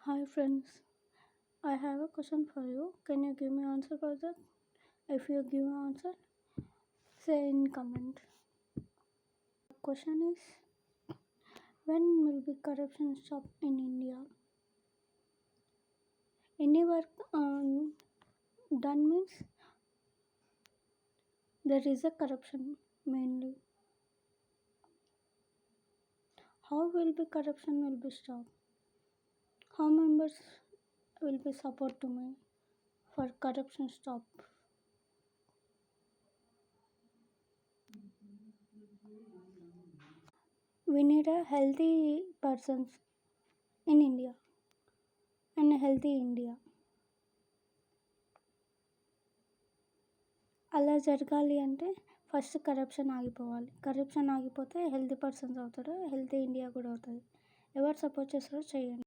Hi friends, I have a question for you. Can you give me answer for that? If you give answer, say in comment. Question is, when will be corruption stop in India? Any work done means there is a corruption mainly. How will be corruption will be stopped? How members will be support to me for corruption stop? We need a healthy persons in India and a healthy India. అలా జరగాలి అంటే first corruption ఆగిపోవాలి. Corruption ఆగిపోతే healthy persons అవుతారు, healthy India కూడా అవుతుంది. ఎవరు support చేస్తారో చేయండి.